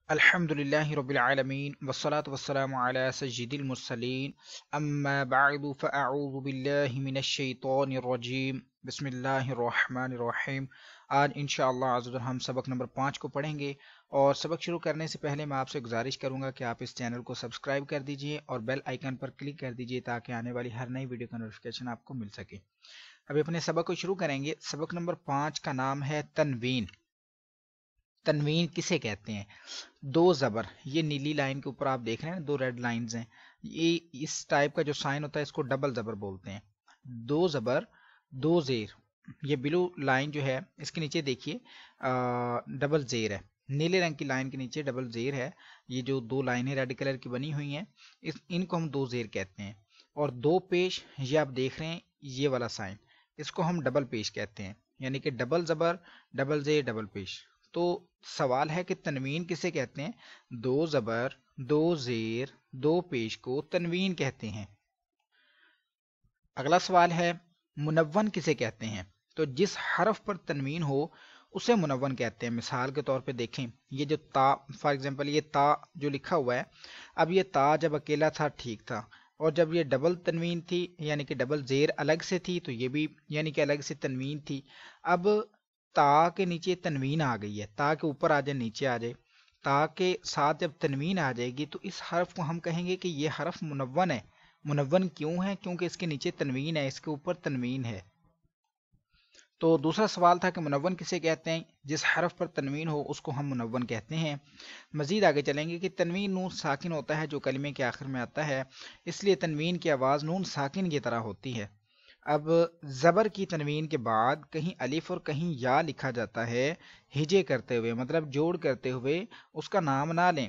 الحمدللہ رب العالمین والصلاة والسلام علی سید المرسلین اما بعد فاعوذ باللہ من الشیطان الرجیم بسم اللہ الرحمن الرحیم۔ آج انشاءاللہ عز و جل ہم سبق نمبر 5 کو پڑھیں گے، اور سبق شروع کرنے سے پہلے میں آپ سے گزارش کروں گا کہ آپ اس چینل کو سبسکرائب کر دیجئے اور بیل آئیکن پر کلک کر دیجئے تاکہ آنے والی ہر نئی ویڈیو کا نوٹیفیکیشن آپ کو مل سکے۔ ابھی اپنے سبق کو شروع کریں گے۔ سبق نمبر 5 کا نام ہے تنوین۔ تنوین کسے کہتے ہیں؟ دو زبر، یہ نیلی لائن کے اوپر آپ دیکھ رہے ہیں، دو ریڈ لائنز ہیں، یہ اس ٹائپ کا جو سائن ہوتا ہے اس کو ڈبل زبر بولتے ہیں۔ دو زبر دو زیر، یہ بلو لائن جو ہے اس کے نیچے دیکھیے ڈبل زیر ہے، نیلے رنگ کی لائن کے نیچے ڈبل زیر ہے۔ یہ جو دو لائنیں ریڈ کلر کی بنی ہوئی ہیں ان کو ہم دو زیر کہتے ہیں۔ اور دو پیش، یہ آپ دیکھ رہے ہیں یہ والا سائن، اس کو ہم ڈبل پیش کہتے ہیں، یعنی کہ ڈبل زبر ڈبل زیر ڈبل پیش۔ تو سوال ہے کہ تنوین کسے کہتے ہیں؟ دو زبر دو زیر دو پیش کو تنوین کہتے ہیں۔ اگلا سوال ہے منون کسے کہتے ہیں؟ تو جس حرف پر تنوین ہو اسے منون کہتے ہیں۔ مثال کے طور پہ دیکھیں، یہ جو تا، فار ایگزامپل یہ تا جو لکھا ہوا ہے، اب یہ تا جب اکیلا تھا ٹھیک تھا، اور جب یہ ڈبل تنوین تھی یعنی کہ ڈبل زیر الگ سے تھی تو یہ بھی یعنی کہ الگ سے تنوین تھی۔ اب تا کے نیچے تنوین آ گئی ہے، تا کے اوپر آ جائے نیچے آ جائے، تا کے ساتھ جب تنوین آ جائے گی تو اس حرف کو ہم کہیں گے کہ یہ حرف منون ہے۔ منون کیوں ہے؟ کیونکہ اس کے نیچے تنوین ہے، اس کے اوپر تنوین ہے۔ تو دوسرا سوال تھا کہ منون کسے کہتے ہیں؟ جس حرف پر تنوین ہو اس کو ہم منون کہتے ہیں۔ مزید آگے چلیں گے کہ تنوین نون ساکن ہوتا ہے جو کلمے کے آخر میں آتا ہے، اس لیے تنوین کی آواز نون ساکن کی طرح ہوتی ہے۔ اب زبر کی تنوین کے بعد کہیں الف اور کہیں یا لکھا جاتا ہے، ہجے کرتے ہوئے، مطلب جوڑ کرتے ہوئے، اس کا نام نہ لیں۔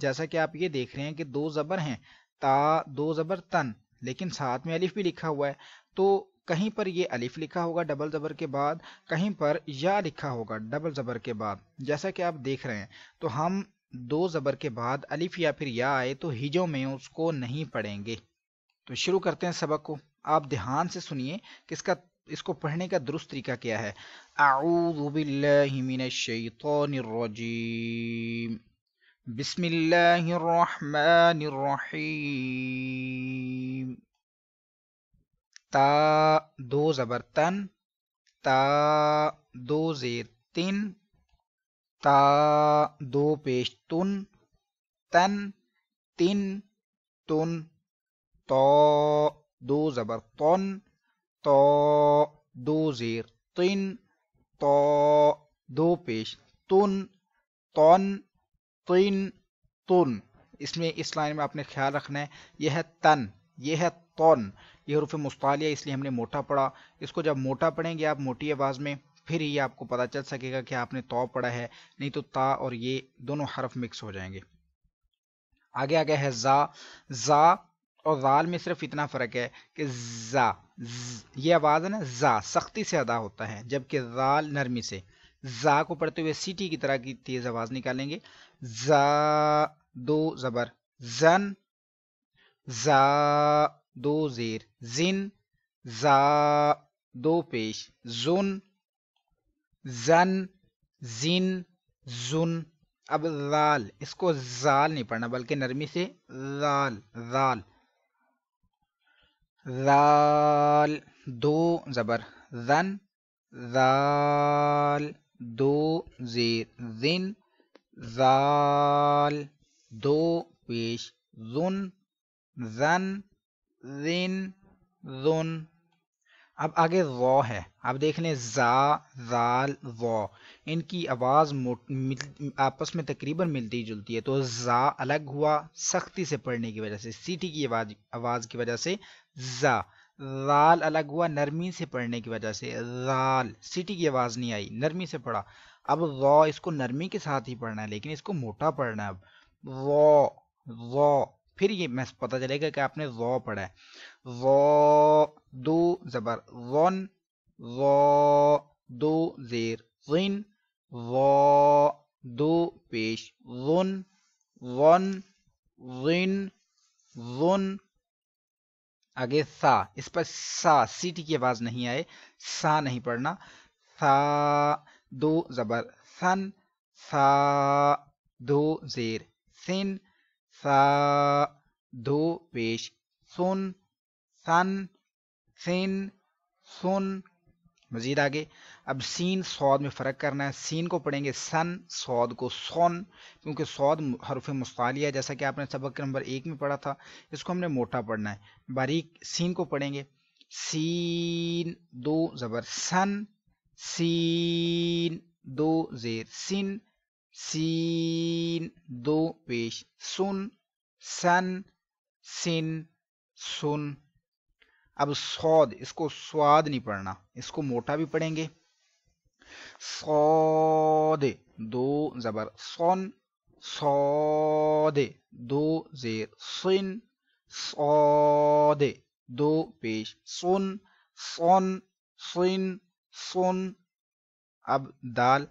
جیسا کہ آپ یہ دیکھ رہے ہیں کہ دو زبر ہیں، تا دو زبر تن، لیکن ساتھ میں الف بھی لکھا ہوا ہے، تو کہیں پر یہ الف لکھا ہوگا ڈبل زبر کے بعد، کہیں پر یا لکھا ہوگا ڈبل زبر کے بعد، جیسا کہ آپ دیکھ رہے ہیں۔ تو ہم دو زبر کے بعد الف یا پھر یا آئے تو ہجوں میں اس کو نہیں پڑھیں گے۔ تو شروع کرتے ہیں سبق کو۔ آپ دھیان سے سنیے کہ اس کو پڑھنے کا درست طریقہ کیا ہے۔ اعوذ باللہ من الشیطان الرجیم، بسم اللہ الرحمن الرحیم۔ تا دو زبر تن، تا دو زیر تن، تا دو پیش تن، تن تن تن، تو دو زبر تن، تو دو زیر تن، تو دو پیش تن، تن تن تن۔ اس میں اس لائن میں آپ نے خیال رکھنا ہے، یہ ہے تن، یہ ہے تن، یہ حروف مستعلیہ اس لیے ہم نے موٹا پڑھا۔ اس کو جب موٹا پڑھیں گے آپ موٹی آواز میں، پھر ہی آپ کو پتا چل سکے گا کہ آپ نے تو پڑھا ہے، نہیں تو تا اور یہ دونوں حرف مکس ہو جائیں گے۔ آگے آگے ہے زا۔ زا اور زال میں صرف اتنا فرق ہے کہ زا، یہ آواز ہے نا، زا سختی سے ادا ہوتا ہے، جبکہ زال نرمی سے۔ زا کو پڑھتے ہوئے سیٹی کی طرح کی تیز آواز نکالیں گے۔ زا دو زبر زن، زا دو زیر زن، زا دو پیش زن، زن زن زن۔ اب زال، اس کو زال نہیں پڑھنا بلکہ نرمی سے زال، زال زال دو زبر زن، زال دو زیر زن، زال دو پیش زن، زن زن زن۔ اب آگے ضو ہے، آپ دیکھ لیں زا زال ضو، ان کی آواز آپس میں تقریباً ملتی جلتی ہے، تو زا الگ ہوا سختی سے پڑھنے کی وجہ سے، سیٹی کی آواز کی وجہ سے زا۔ زال الگ ہوا نرمی سے پڑھنے کی وجہ سے، زال سیٹی کی آواز نہیں آئی، نرمی سے پڑھا۔ اب ضو اس کو نرمی کے ساتھ ہی پڑھنا ہے لیکن اس کو موٹا پڑھنا ہے۔ اب ضو ضو، پھر یہ پتہ چلے گا کہ آپ نے ضو پڑھا ہے۔ ضو دو زبر ون، ضو دو زیر ضن، ضو دو پیش ضن، ون ضن ضن۔ آگے سا، اس پر سا سیٹی کی آواز نہیں آئے، سا نہیں پڑھنا۔ سا دو زبر سن، سا دو زیر سن سا دو پیش سن سن سن سن. مزید آگے اب سین صاد میں فرق کرنا ہے. سین کو پڑھیں گے سن، صاد کو سون، کیونکہ صاد حرف مستعلیہ ہے جیسا کہ آپ نے سبق نمبر 1 میں پڑھا تھا. اس کو ہم نے موٹا پڑھنا ہے. باریک سین کو پڑھیں گے سین دو زبر سن سین دو زیر سن سین دو پیش سن سن سن سن. اب صاد، اس کو سواد نہیں پڑھنا، اس کو موٹا بھی پڑھیں گے. صاد دو زبر سن صاد دو زیر سن صاد دو پیش سن سن سن سن. اب دال،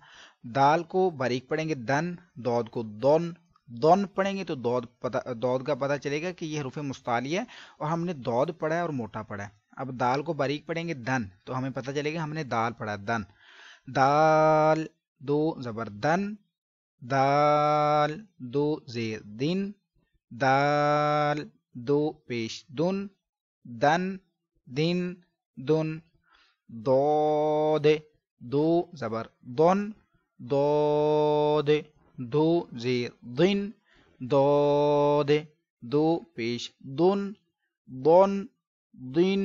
دال کو باریک پڑھیں گے دن، دود کو دون دون پڑھیں گے تو دود کا پتہ چلے گا کہ یہ حروف مستعلیہ ہے اور ہم نے دود پڑھا ہے اور موٹا پڑھا ہے. اب دال کو باریک پڑھیں گے دن تو ہمیں پتہ چلے گا ہم نے دال پڑھا ہے دن. دال دو زبر دن دال دو زیر دن دال دو پیش دن دن دن دن. دود دو زبر دن دود دو زیر دن دود دو پیش دن دن دن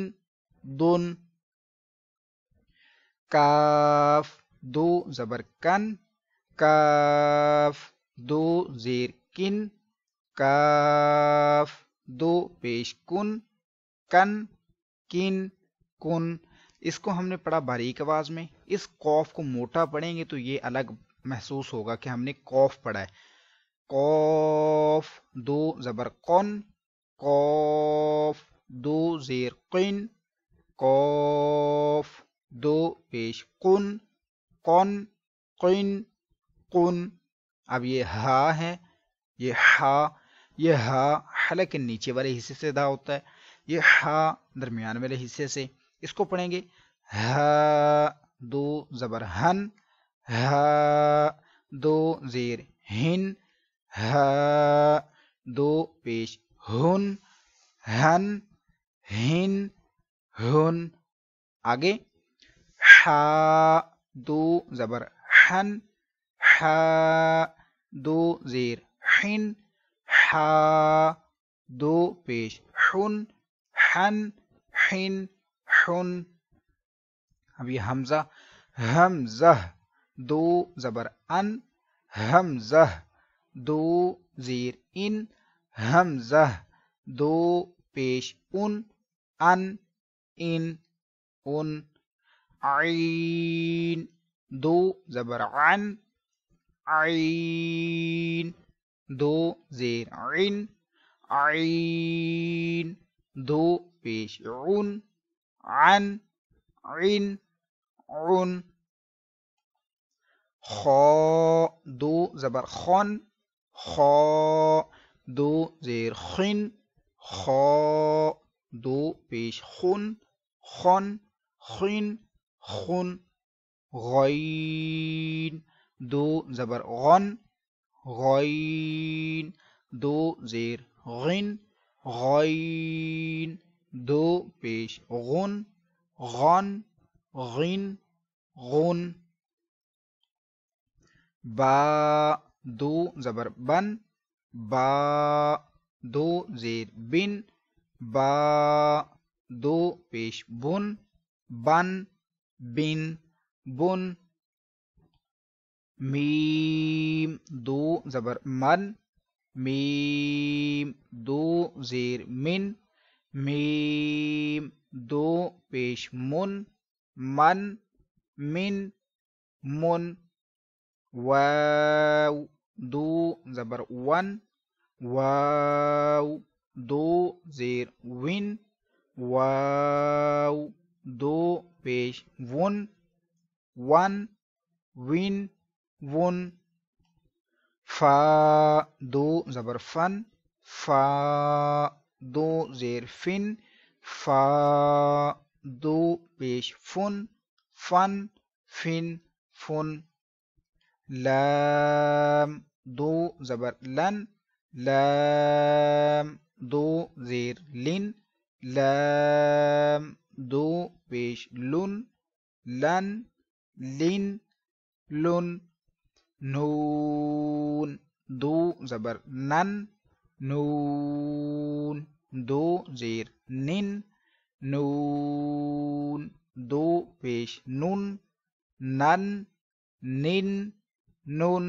دن. کاف دو زبر کن کاف دو زیر کن کاف دو پیش کن کن کن کن. اس کو ہم نے پڑھا باریک آواز میں. اس قوف کو موٹا پڑھیں گے تو یہ الگ محسوس ہوگا کہ ہم نے قوف پڑھا ہے. قوف دو زبر قن قوف دو زیر قن قوف دو پیش قن قن قن قن. اب یہ ہا ہے، یہ ہا حلق کے نیچے والے حصے سے ادا ہوتا ہے، یہ ہا درمیان والے حصے سے. اس کو پڑھیں گے ہا دو زبر ہن ہا دو زیر ہن ہا دو پیش ہن ہن ہن ہن. آگے ہا دو زبر ہن ہا دو زیر ہن ہا دو پیش ہن ہن ہن ہن. اب یہ حمزہ حمزہ دو زبر ان حمزہ دو زیر ان حمزہ دو پیش ان ان عین دو زبر عن عین دو زیر عن عین دو پیش عن عن عن عن. خا دو زبر خن خا دو زیر خن خا دو پیش خن خن خن خن. غین دو زبر غن غین دو زیر غن غین دو پیش غن غن غن غن. با دو زبر بن با دو زیر بن با دو پیش بن بن بن بن. میم دو زبر من میم دو زیر من میم دو پیش من من من من. واو دو زبر ون واو دو زیر ون واو دو پیش ون ون ون ون. فا دو زبر فن فا دو زیر فن فا دو پیش فن فن فن فن. لام دو زبر لن، لام دو زیر لن، لام دو پیش لن، لن لن لن، نون دو زبر نن، نون دو زیر نن، نون دو پیش نن، نن نن نن،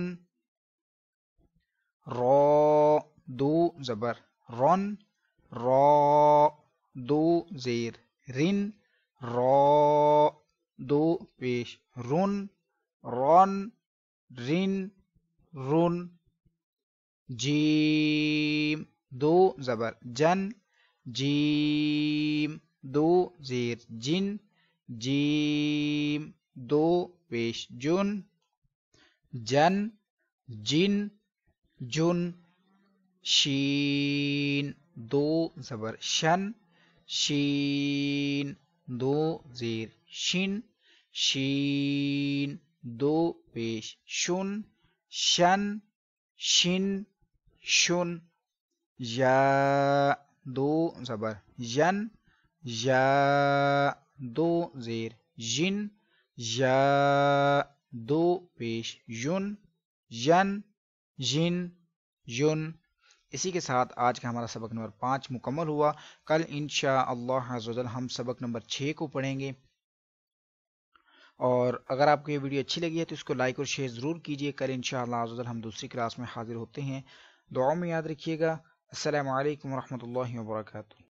را دو زبر رن، را دو زیر رن، را دو پیش رن، رن رن رن، جیم دو زبر جن، جیم دو زیر جن، جیم دو پیش جن، جن جن جن، شین دو زبر شن، شین دو زیر شن، شین دو پیش شن، شن شن شن، یا دو زبر ین، یا دو زیر ین، یا دو پیش یون، ین ین یون۔ اسی کے ساتھ آج کا ہمارا سبق نمبر 5 مکمل ہوا۔ کل انشاءاللہ عز و جل ہم سبق نمبر 6 کو پڑھیں گے، اور اگر آپ کو یہ ویڈیو اچھی لگی ہے تو اس کو لائک اور شیئر ضرور کیجیے۔ کل انشاءاللہ عز و جل ہم دوسری کلاس میں حاضر ہوتے ہیں، دعاؤں میں یاد رکھیے گا۔ السلام علیکم ورحمۃ اللہ وبرکاتہ۔